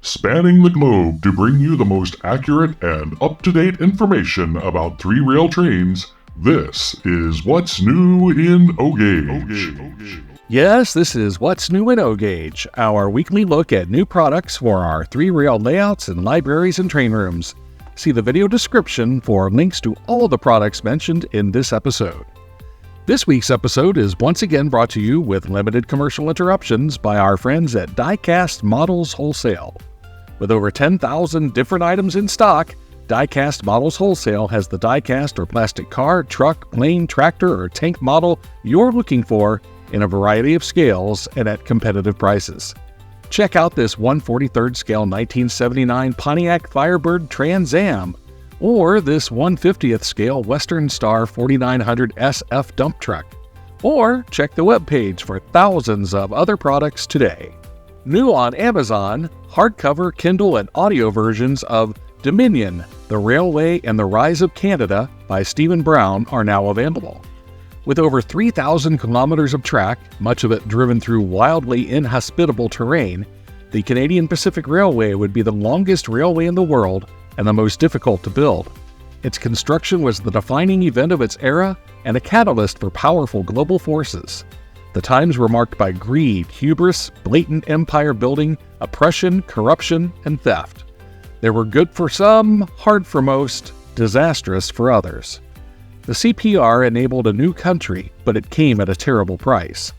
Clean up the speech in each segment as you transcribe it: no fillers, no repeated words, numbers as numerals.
spanning the globe to bring you the most accurate and up-to-date information about three-rail trains. This is What's New in O-Gauge. Yes, this is What's New in O-Gauge, our weekly look at new products for our three-rail layouts and libraries and train rooms. See the video description for links to all the products mentioned in this episode. This week's episode is once again brought to you with limited commercial interruptions by our friends at Diecast Models Wholesale. With over 10,000 different items in stock, Diecast Models Wholesale has the die-cast or plastic car, truck, plane, tractor, or tank model you're looking for in a variety of scales and at competitive prices. Check out this 1/43rd scale 1979 Pontiac Firebird Trans Am, or this 1/50th scale Western Star 4900 SF dump truck. Or check the webpage for thousands of other products today. New on Amazon, hardcover, Kindle, and audio versions of Dominion, The Railway and the Rise of Canada by Stephen Brown are now available. With over 3,000 kilometers of track, much of it driven through wildly inhospitable terrain, the Canadian Pacific Railway would be the longest railway in the world and the most difficult to build. Its construction was the defining event of its era and a catalyst for powerful global forces. The times were marked by greed, hubris, blatant empire building, oppression, corruption, and theft. They were good for some, hard for most, disastrous for others. The CPR enabled a new country, but it came at a terrible price.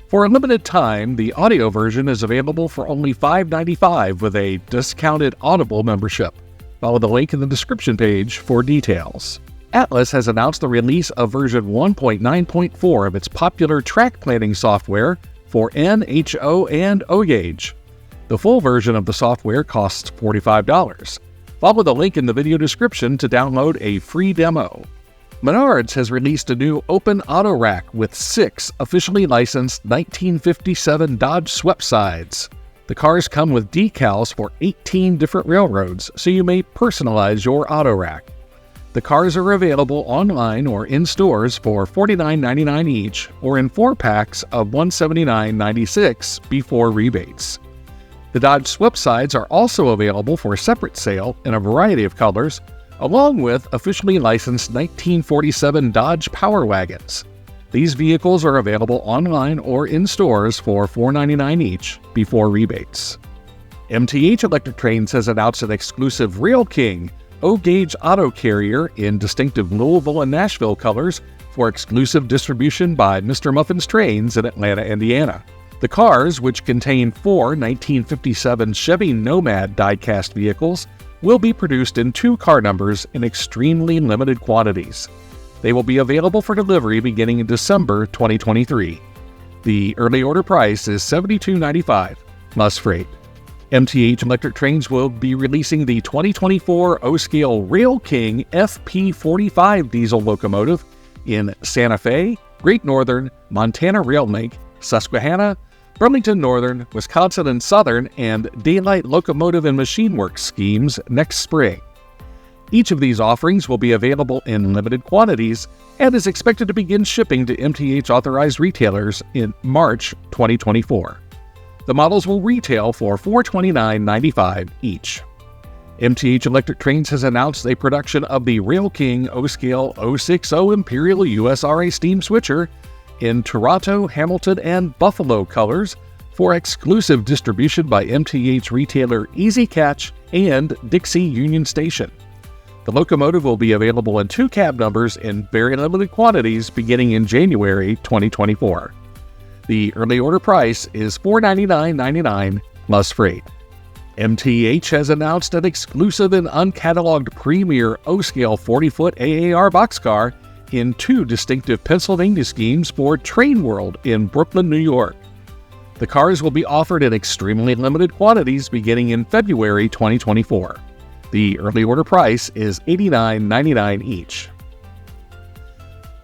For a limited time, the audio version is available for only $5.95 with a discounted Audible membership. Follow the link in the description page for details. Atlas has announced the release of version 1.9.4 of its popular track planning software for NHO and O-Gauge. The full version of the software costs $45. Follow the link in the video description to download a free demo. Menards has released a new open auto rack with 6 officially licensed 1957 Dodge Sweptsides. The cars come with decals for 18 different railroads, so you may personalize your auto rack. The cars are available online or in stores for $49.99 each, or in 4 packs of $179.96 before rebates. The Dodge Sweptsides are also available for separate sale in a variety of colors, along with officially licensed 1947 Dodge Power Wagons. These vehicles are available online or in stores for $4.99 each before rebates. MTH Electric Trains has announced an exclusive Rail King O-Gauge auto carrier in distinctive Louisville and Nashville colors for exclusive distribution by Mr. Muffin's Trains in Atlanta, Indiana. The cars, which contain 4 1957 Chevy Nomad die-cast vehicles, will be produced in 2 car numbers in extremely limited quantities. They will be available for delivery beginning in December 2023. The early order price is $72.95 plus freight. MTH Electric Trains will be releasing the 2024 O-Scale Rail King FP45 diesel locomotive in Santa Fe, Great Northern, Montana Rail Link, Susquehanna, Burlington Northern, Wisconsin and Southern, and Daylight Locomotive and Machine Works schemes next spring. Each of these offerings will be available in limited quantities and is expected to begin shipping to MTH authorized retailers in March 2024. The models will retail for $429.95 each. MTH Electric Trains has announced a production of the Rail King O-Scale 060 Imperial USRA steam switcher in Toronto, Hamilton, and Buffalo colors for exclusive distribution by MTH retailer Easy Catch and Dixie Union Station. The locomotive will be available in 2 cab numbers in very limited quantities beginning in January 2024. The early order price is $499.99 plus freight. MTH has announced an exclusive and uncatalogued premier O-Scale 40-foot AAR boxcar in 2 distinctive Pennsylvania schemes for Train World in Brooklyn, New York. The cars will be offered in extremely limited quantities beginning in February 2024. The early order price is $89.99 each.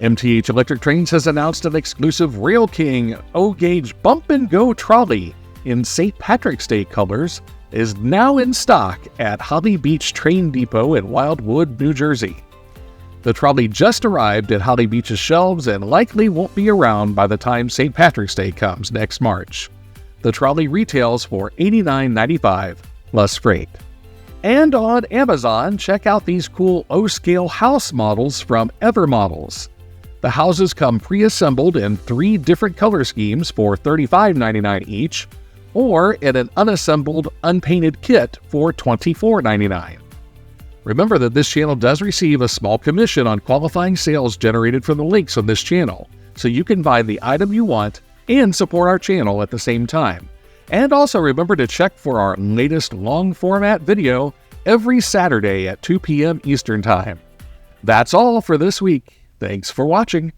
MTH Electric Trains has announced an exclusive Rail King O-Gauge Bump and Go trolley in St. Patrick's Day colors is now in stock at Holly Beach Train Depot in Wildwood, New Jersey. The trolley just arrived at Holly Beach's shelves and likely won't be around by the time St. Patrick's Day comes next March. The trolley retails for $89.95 less freight. And on Amazon, check out these cool O-scale house models from Ever Models. The houses come pre-assembled in 3 different color schemes for $35.99 each, or in an unassembled, unpainted kit for $24.99. Remember that this channel does receive a small commission on qualifying sales generated from the links on this channel, so you can buy the item you want and support our channel at the same time. And also remember to check for our latest long-format video every Saturday at 2 p.m. Eastern Time. That's all for this week. Thanks for watching.